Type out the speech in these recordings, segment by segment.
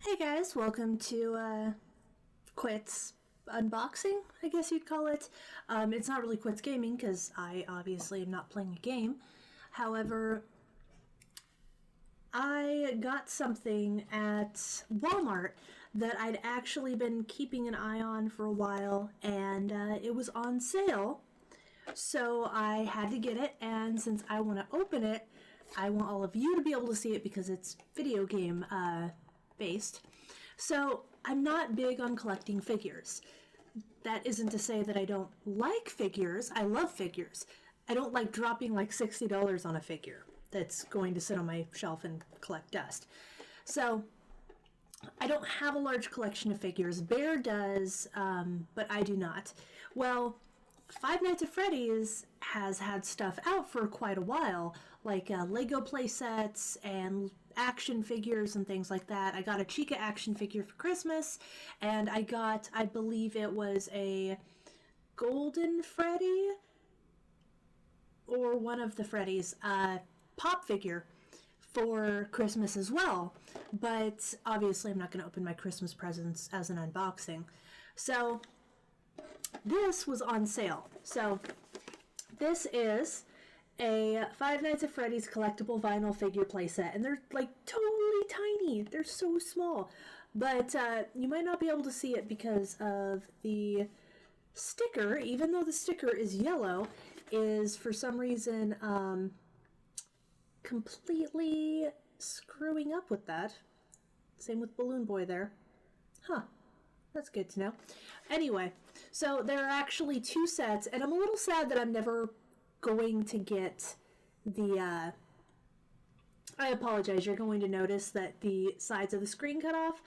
Hey guys, welcome to Quits Unboxing, I guess you'd call it. It's not really Quits Gaming because I obviously am not playing a game. However, I got something at Walmart that I'd actually been keeping an eye on for a while, and it was on sale. So I had to get it, and since I want to open it, I want all of you to be able to see it because it's video game based. So I'm not big on collecting figures. That isn't to say that I don't like figures. I love figures. I don't like dropping like $60 on a figure that's going to sit on my shelf and collect dust. So I don't have a large collection of figures. Bear does, but I do not. Well, Five Nights at Freddy's has had stuff out for quite a while, like Lego playsets and action figures and things like that. I got a Chica action figure for Christmas, and I got, I believe it was a Golden Freddy, or one of the Freddys, pop figure for Christmas as well. But obviously I'm not going to open my Christmas presents as an unboxing. So this was on sale. So this is a Five Nights at Freddy's collectible vinyl figure playset, and they're like totally tiny. They're so small, but you might not be able to see it because of the sticker. Even though the sticker is yellow, is for some reason completely screwing up with that. Same with Balloon Boy there. Huh. That's good to know. Anyway, so there are actually two sets, and I'm a little sad that I'm never going to get the, I apologize, you're going to notice that the sides of the screen cut off.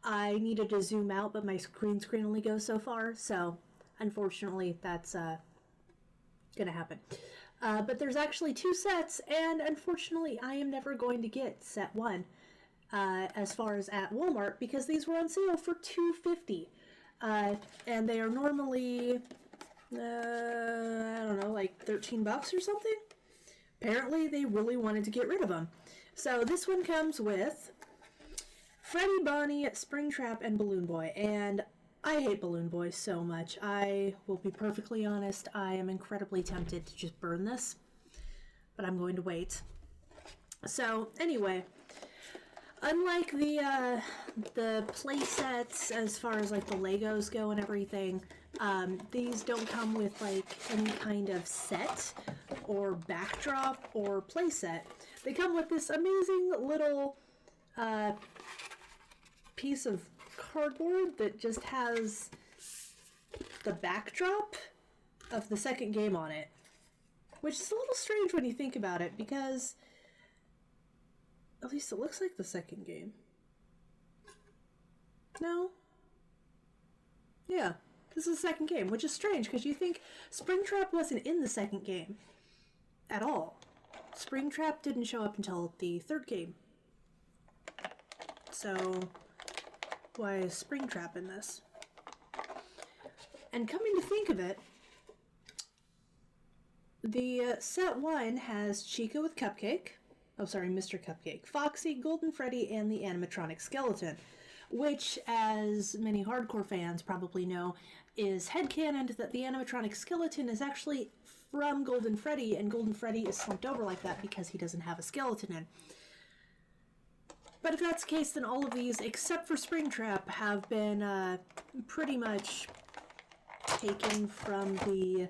I needed to zoom out, but my green screen only goes so far, so unfortunately that's gonna happen. But there's actually two sets, and unfortunately I am never going to get set one. As far as at Walmart, because these were on sale for $2.50, and they are normally I don't know, like $13 or something. Apparently they really wanted to get rid of them. So this one comes with Freddy, Bonnie, Springtrap, and Balloon Boy, and I hate Balloon Boy so much. I will be perfectly honest, I am incredibly tempted to just burn this, but I'm going to wait. So anyway, unlike the play sets, as far as like the Legos go and everything, these don't come with like any kind of set or backdrop or play set. They come with this amazing little piece of cardboard that just has the backdrop of the second game on it, which is a little strange when you think about it, because at least it looks like the second game. No? Yeah, this is the second game, which is strange because you think Springtrap wasn't in the second game at all. Springtrap didn't show up until the third game. So why is Springtrap in this? And coming to think of it, the set one has Chica with Cupcake. Oh, sorry, Mr. Cupcake, Foxy, Golden Freddy, and the animatronic skeleton, which, as many hardcore fans probably know, is headcanon that the animatronic skeleton is actually from Golden Freddy, and Golden Freddy is slumped over like that because he doesn't have a skeleton in. But if that's the case, then all of these, except for Springtrap, have been pretty much taken from the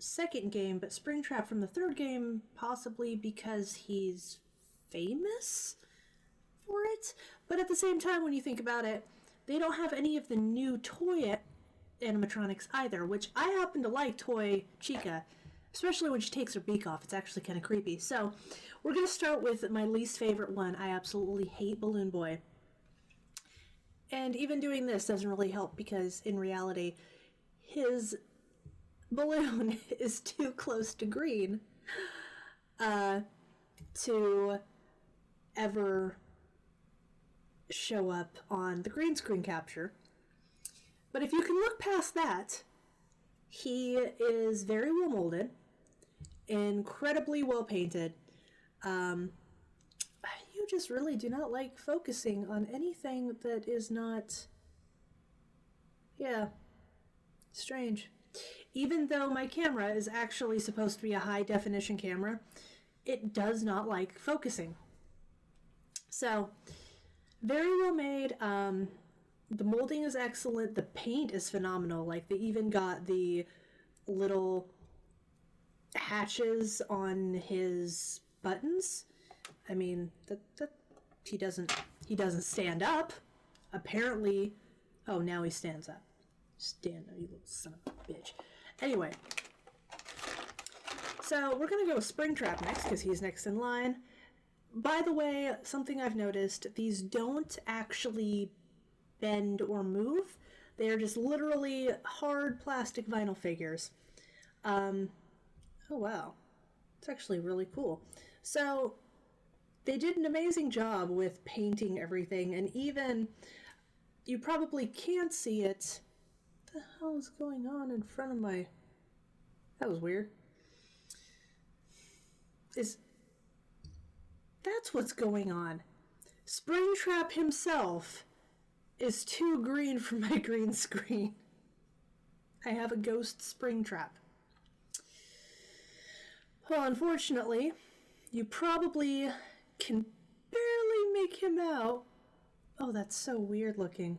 second game, but Springtrap from the third game, possibly because he's famous for it. But at the same time, when you think about it, they don't have any of the new toy animatronics either, which I happen to like toy Chica, especially when she takes her beak off. It's actually kind of creepy. So we're going to start with my least favorite one. I absolutely hate Balloon Boy. And even doing this doesn't really help, because in reality, his balloon is too close to green to ever show up on the green screen capture. But if you can look past that, he is very well molded, incredibly well painted. You just really do not like focusing on anything that is not... Yeah, strange. Even though my camera is actually supposed to be a high-definition camera, it does not like focusing. So, very well made. The molding is excellent. The paint is phenomenal. Like, they even got the little hatches on his buttons. I mean, he doesn't stand up. Apparently, oh, now he stands up. Stand up, you little son of a bitch. Anyway, so we're gonna go with Springtrap next because he's next in line. By the way, something I've noticed, these don't actually bend or move. They are just literally hard plastic vinyl figures. Oh wow, it's actually really cool. So they did an amazing job with painting everything, and even, you probably can't see it. What the hell is going on in front of my... That was weird. That's what's going on. Springtrap himself is too green for my green screen. I have a ghost Springtrap. Well, unfortunately, you probably can barely make him out. Oh, that's so weird looking.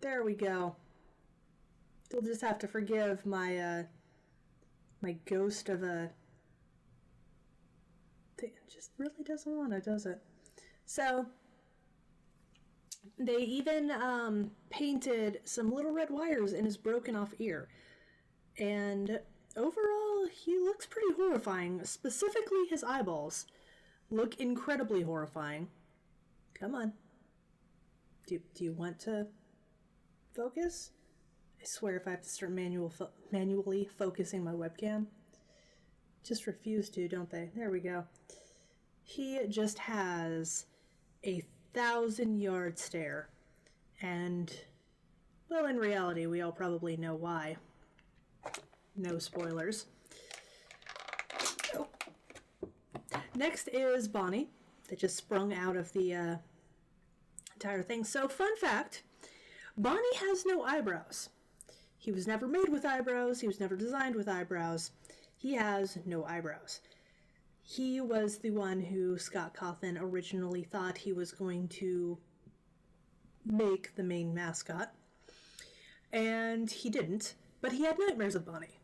There we go. You'll just have to forgive my my ghost of a... It just really doesn't want to, does it? So, they even painted some little red wires in his broken off ear. And overall, he looks pretty horrifying. Specifically, his eyeballs look incredibly horrifying. Come on. Do you want to focus? I swear if I have to start manually focusing my webcam. Just refuse to, don't they? There we go. He just has a 1,000-yard stare. And, well, in reality, we all probably know why. No spoilers. Oh. Next is Bonnie, that just sprung out of the entire thing. So, fun fact, Bonnie has no eyebrows. He was never made with eyebrows. He was never designed with eyebrows. He has no eyebrows. He was the one who Scott Cawthon originally thought he was going to make the main mascot. And he didn't, but he had nightmares of Bonnie.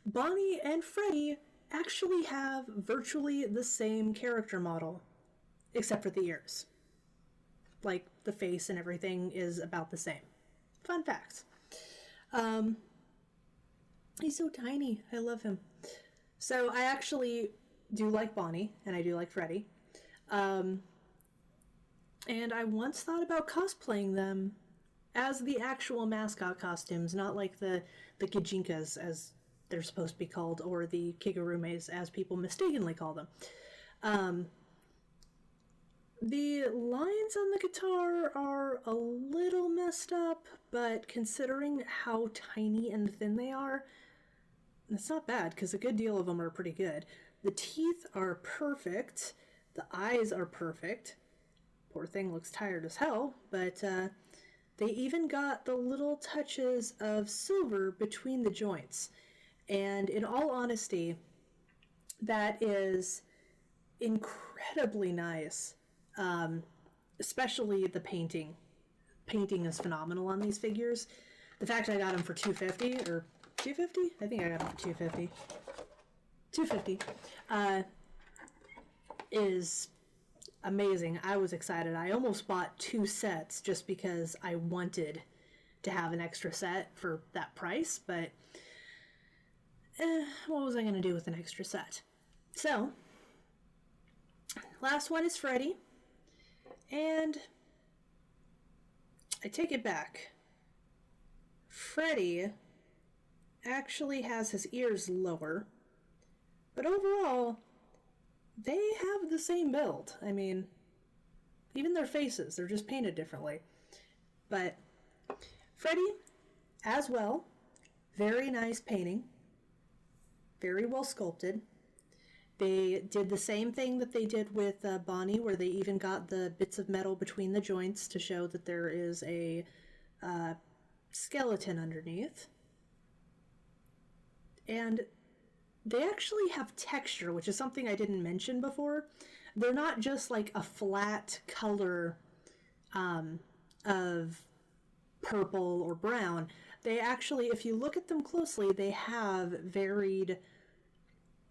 Bonnie and Freddy actually have virtually the same character model, except for the ears. Like, the face and everything is about the same. Fun facts. He's so tiny. I love him. So I actually do like Bonnie, and I do like Freddy. And I once thought about cosplaying them as the actual mascot costumes, not like the Kijinkas, as they're supposed to be called, or the Kigurumes, as people mistakenly call them. The lines on the guitar are a little messed up, but considering how tiny and thin they are, it's not bad, because a good deal of them are pretty good. The teeth are perfect. The eyes are perfect. Poor thing looks tired as hell, but they even got the little touches of silver between the joints. And in all honesty, that is incredibly nice. Especially the painting. Painting is phenomenal on these figures. The fact I got them for $250, or $250? I think I got them for $250. $250 is amazing. I was excited. I almost bought 2 sets just because I wanted to have an extra set for that price, but what was I going to do with an extra set? So, last one is Freddy, and I take it back. Freddy actually has his ears lower, but overall, they have the same build. I mean, even their faces, they're just painted differently. But Freddy, as well, very nice painting, very well sculpted, They did the same thing that they did with Bonnie, where they even got the bits of metal between the joints to show that there is a skeleton underneath. And they actually have texture, which is something I didn't mention before. They're not just like a flat color of purple or brown. They actually, if you look at them closely, they have varied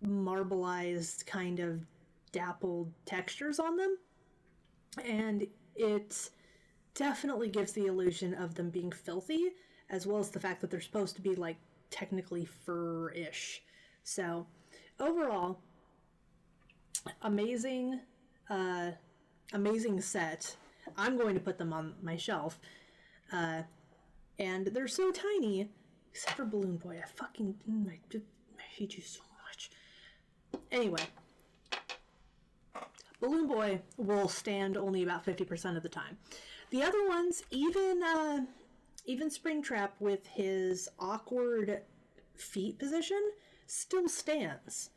marbleized kind of dappled textures on them, and it definitely gives the illusion of them being filthy, as well as the fact that they're supposed to be like technically fur-ish. So overall, amazing set. I'm going to put them on my shelf, and they're so tiny, except for Balloon Boy. I hate you so much. Anyway, Balloon Boy will stand only about 50% of the time. The other ones, even Springtrap with his awkward feet position, still stands.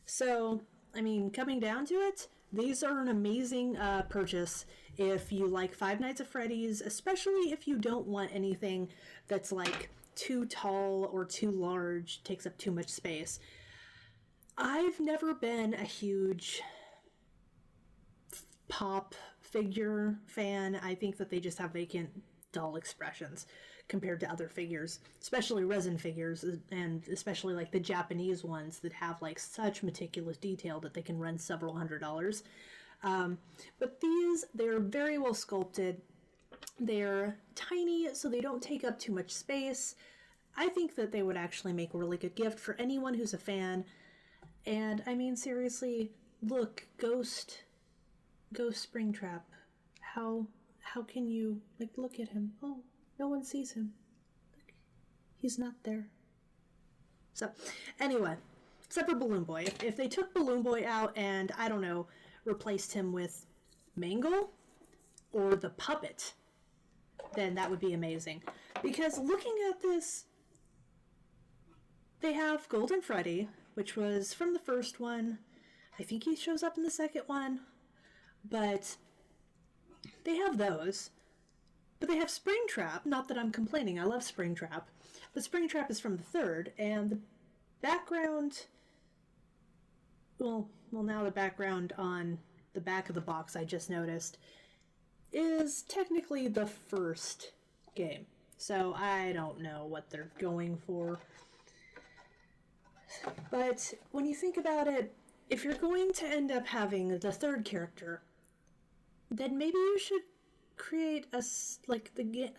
So, I mean, coming down to it, these are an amazing purchase if you like Five Nights at Freddy's, especially if you don't want anything that's like too tall or too large, takes up too much space. I've never been a huge pop figure fan. I think that they just have vacant, dull expressions compared to other figures, especially resin figures, and especially like the Japanese ones that have like such meticulous detail that they can run several $100s. But these, they're very well sculpted. They're tiny, so they don't take up too much space. I think that they would actually make a really good gift for anyone who's a fan. And I mean, seriously, look, Ghost Springtrap. How can you, like, look at him? Oh, no one sees him. Look, he's not there. So, anyway, except for Balloon Boy. If they took Balloon Boy out and, I don't know, replaced him with Mangle or the puppet, then that would be amazing. Because looking at this, they have Golden Freddy, which was from the first one. I think he shows up in the second one. But they have those. But they have Springtrap. Not that I'm complaining. I love Springtrap. But Springtrap is from the third. And the background... Well, now the background on the back of the box, I just noticed, is technically the first game. So I don't know what they're going for. But when you think about it, if you're going to end up having the third character, then maybe you should create a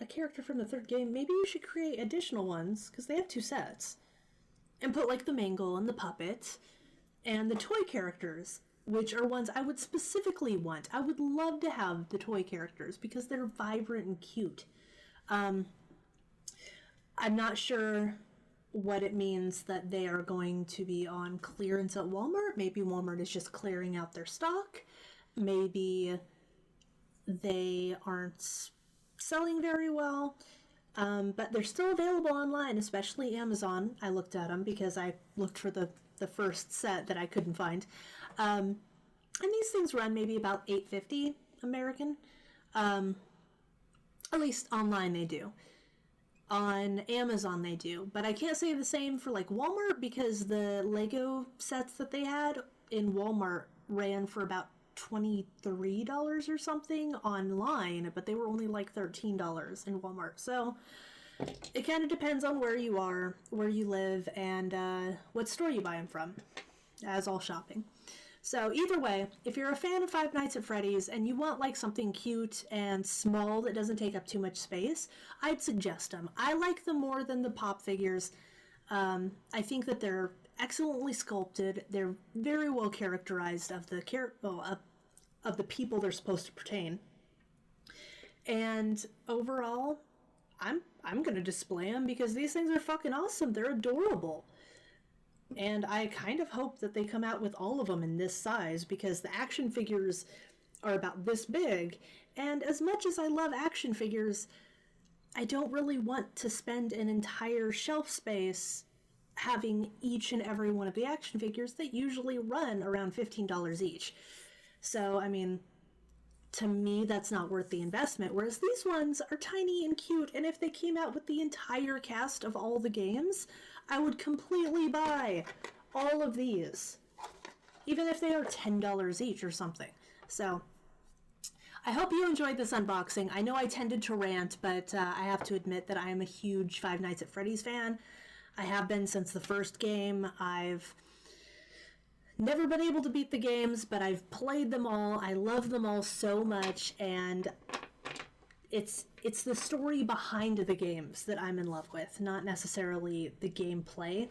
character from the third game. Maybe you should create additional ones, because they have 2 sets, and put like the Mangle and the puppet and the toy characters, which are ones I would specifically want. I would love to have the toy characters because they're vibrant and cute. I'm not sure what it means that they are going to be on clearance at Walmart. Maybe Walmart is just clearing out their stock. Maybe they aren't selling very well. But they're still available online, especially Amazon. I looked at them because I looked for the first set that I couldn't find. And these things run maybe about $8.50 American. At least online they do. On Amazon they do. But I can't say the same for like Walmart, because the Lego sets that they had in Walmart ran for about $23 or something online, but they were only like $13 in Walmart. So it kind of depends on where you are, where you live, and what store you buy them from, as all shopping. So either way, if you're a fan of Five Nights at Freddy's and you want like something cute and small that doesn't take up too much space, I'd suggest them. I like them more than the pop figures. I think that they're excellently sculpted. They're very well characterized of the of the people they're supposed to pertain. And overall, I'm gonna display them because these things are fucking awesome. They're adorable. And I kind of hope that they come out with all of them in this size, because the action figures are about this big. And as much as I love action figures, I don't really want to spend an entire shelf space having each and every one of the action figures that usually run around $15 each. So, I mean, to me, that's not worth the investment. Whereas these ones are tiny and cute, and if they came out with the entire cast of all the games, I would completely buy all of these, even if they are $10 each or something. So, I hope you enjoyed this unboxing. I know I tended to rant, but I have to admit that I am a huge Five Nights at Freddy's fan. I have been since the first game. I've never been able to beat the games, but I've played them all. I love them all so much, and it's the story behind the games that I'm in love with, not necessarily the gameplay.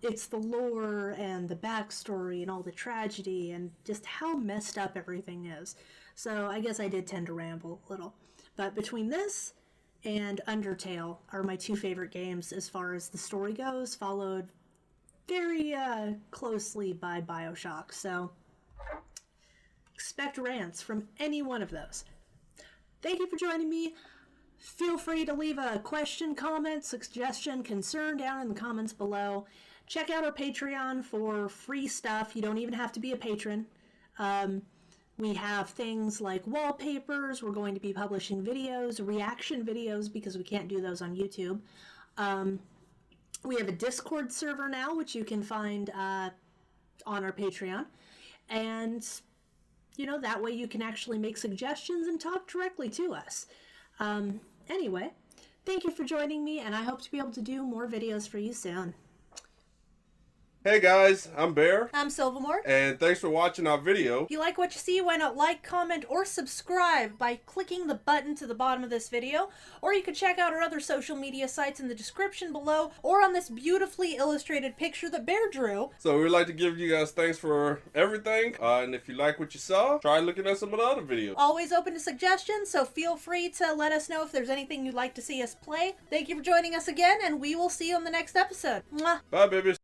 It's the lore and the backstory and all the tragedy and just how messed up everything is. So I guess I did tend to ramble a little. But between this and Undertale are my two favorite games as far as the story goes, followed very closely by BioShock. So expect rants from any one of those. Thank you for joining me. Feel free to leave a question, comment, suggestion, concern down in the comments below. Check out our Patreon for free stuff. You don't even have to be a patron. We have things like wallpapers. We're going to be publishing videos, reaction videos, because we can't do those on YouTube. We have a Discord server now, which you can find on our Patreon. And, you know, that way you can actually make suggestions and talk directly to us. Anyway, thank you for joining me, and I hope to be able to do more videos for you soon. Hey guys, I'm Bear. I'm Silvermore. And thanks for watching our video. If you like what you see, why not like, comment, or subscribe by clicking the button to the bottom of this video. Or you can check out our other social media sites in the description below, or on this beautifully illustrated picture that Bear drew. So we'd like to give you guys thanks for everything. And if you like what you saw, try looking at some of the other videos. Always open to suggestions, so feel free to let us know if there's anything you'd like to see us play. Thank you for joining us again, and we will see you on the next episode. Mwah. Bye, babies.